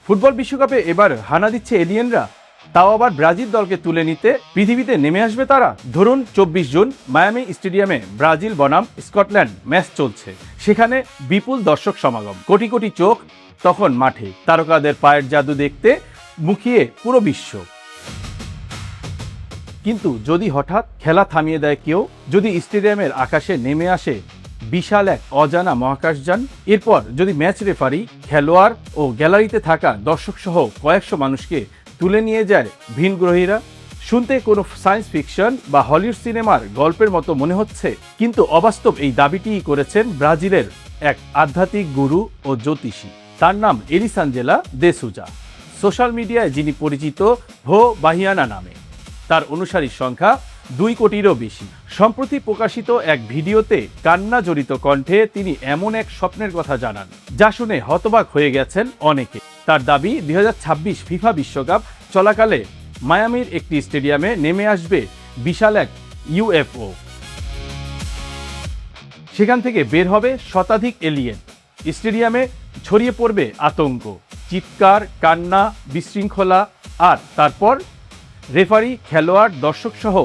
Football বিশ্বকাপে এবার হানা দিচ্ছে এলিয়েনরা, তাও আবার ব্রাজিল দলকে তুলে নিতে পৃথিবীতে নেমে আসবে তারা। ধরুন 24 জুন মায়ামি স্টেডিয়ামে ব্রাজিল বনাম স্কটল্যান্ড ম্যাচ চলছে। সেখানে বিপুল দর্শক সমাগম, কোটি কোটি চোখ তখন মাঠে, তারকাদের পায়ের জাদু দেখতে মুখিয়ে পুরো বিশ্ব। কিন্তু যদি হঠাৎ খেলা থামিয়ে দেয় কেউ, যদি স্টেডিয়ামের আকাশে নেমে আসে বিশাল এক অজানা মহাকাশযান, এরপর যদি ম্যাচ রেফারি, খেলোয়াড় ও গ্যালারিতে থাকা দর্শক সহ কয়েকশো মানুষকে তুলে নিয়ে যায় ভিনগ্রহীরা, শুনতে কোনো সায়েন্স ফিকশন বা হলিউড সিনেমার গল্পের মতো মনে হচ্ছে, কিন্তু অবাস্তব এই দাবিটিই করেছেন ব্রাজিলের এক আধ্যাত্মিক গুরু ও জ্যোতিষী। তার নাম এলিসাঞ্জেলা দে সুজা। সোশ্যাল মিডিয়ায় যিনি পরিচিত ভো বাহিয়ানা নামে। তার অনুসারীর সংখ্যা 2 কোটিরও বেশি। সম্প্রতি প্রকাশিত এক ভিডিওতে কান্না জড়িত কণ্ঠে তিনি এমন এক স্বপ্নের কথা জানান, যা শুনে হতবাক হয়ে গেছেন অনেকে। তার দাবি 2026 ফিফা বিশ্বকাপ চলাকালে মায়ামির একটি স্টেডিয়ামে নেমে আসবে বিশাল এক ইউএফও। সেখান থেকে বের হবে শতাধিক এলিয়েন। স্টেডিয়ামে ছড়িয়ে পড়বে আতঙ্ক, চিৎকার, কান্না, বিশৃঙ্খলা, আর তারপর রেফারি, খেলোয়াড়, দর্শক সহ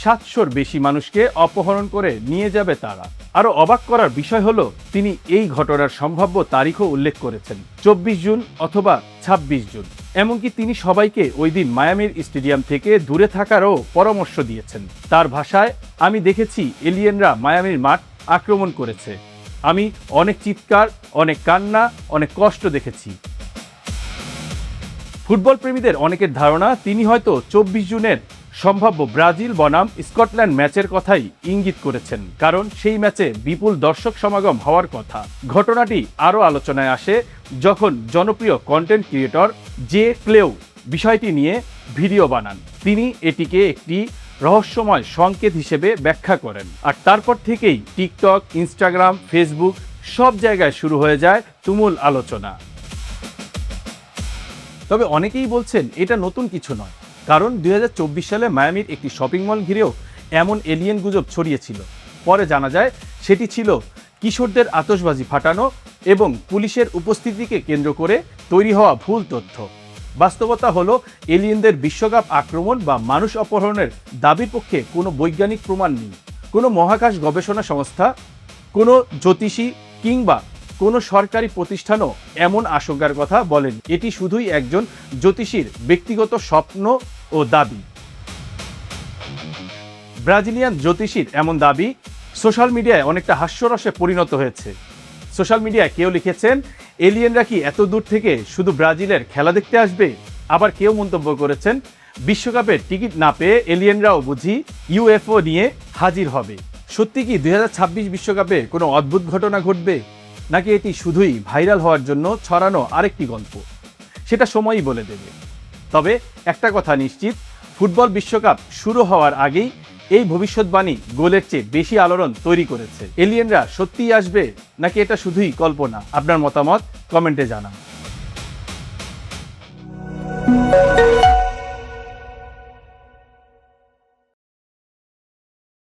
700-র বেশি মানুষকে অপহরণ করে নিয়ে যাবে তারা। আরও অবাক করার বিষয় হলো, তিনি এই ঘটনার সম্ভাব্য তারিখও উল্লেখ করেছেন, 24 জুন অথবা 26 জুন। এমনকি তিনি সবাইকে ওই দিন মায়ামির স্টেডিয়াম থেকে দূরে থাকারও পরামর্শ দিয়েছেন। তার ভাষায়, আমি দেখেছি এলিয়েনরা মায়ামির মাঠ আক্রমণ করেছে। আমি অনেক চিৎকার, অনেক কান্না, অনেক কষ্ট দেখেছি। ফুটবল প্রেমীদের অনেকের ধারণা তিনি হয়তো 24 জুনের সম্ভাব্য ব্রাজিল বনাম স্কটল্যান্ড ম্যাচের কথাই ইঙ্গিত করেছেন, কারণ সেই ম্যাচে বিপুল দর্শক সমাগম হওয়ার কথা। ঘটনাটি আরও আলোচনায় আসে যখন জনপ্রিয় কন্টেন্ট ক্রিয়েটর জে ক্লেও বিষয়টি নিয়ে ভিডিও বানান। তিনি এটিকে একটি রহস্যময় সংকেত হিসেবে ব্যাখ্যা করেন, আর তারপর থেকেই টিকটক, ইনস্টাগ্রাম, ফেসবুক সব জায়গায় শুরু হয়ে যায় তুমুল আলোচনা। তবে অনেকেই বলছেন এটা নতুন কিছু নয়, কারণ 2024 সালে মায়ামির একটি শপিং মল ঘিরেও এমন এলিয়েন গুজব ছড়িয়েছিল। পরে জানা যায় সেটি ছিল কিশোরদের আতশবাজি ফাটানো এবং পুলিশের উপস্থিতিকে কেন্দ্র করে তৈরি হওয়া ভুল তথ্য। বাস্তবতা হলো, এলিয়েনদের বিশ্বকাপ আক্রমণ বা মানুষ অপহরণের দাবির পক্ষে কোনো বৈজ্ঞানিক প্রমাণ নেই। কোনো মহাকাশ গবেষণা সংস্থা, কোনো জ্যোতিষী কিংবা কোনো সরকারি প্রতিষ্ঠানও এমন আশঙ্কার কথা বলেন। এটি শুধুই একজন জ্যোতিষীর ব্যক্তিগত স্বপ্ন ও দাবি। ব্রাজিলিয়ান জ্যোতিষীর এমন দাবি সোশ্যাল মিডিয়ায় অনেকটা হাস্যরসে পরিণত হয়েছে। সোশ্যাল মিডিয়ায় কেউ লিখেছেন, এলিয়েনরা কি এত দূর থেকে শুধু ব্রাজিলের খেলা দেখতে আসবে? আবার কেউ মন্তব্য করেছেন, বিশ্বকাপের টিকিট না পেয়ে এলিয়েনরাও বুঝি ইউএফও নিয়ে হাজির হবে। সত্যি কি 2026 বিশ্বকাপে কোনো অদ্ভুত ঘটনা ঘটবে, নাকি এটি শুধুই ভাইরাল হওয়ার জন্য ছড়ানো আরেকটি গল্প? সেটা সময়ই বলে দেবে। তবে একটা কথা নিশ্চিত, ফুটবল বিশ্বকাপ শুরু হওয়ার আগেই এই ভবিষ্যৎবাণী গোলের চেয়ে বেশি আলোড়ন তৈরি করেছে। এলিয়েনরা সত্যিই আসবে, নাকি এটা শুধুই কল্পনা? আপনার মতামত কমেন্টে জানান।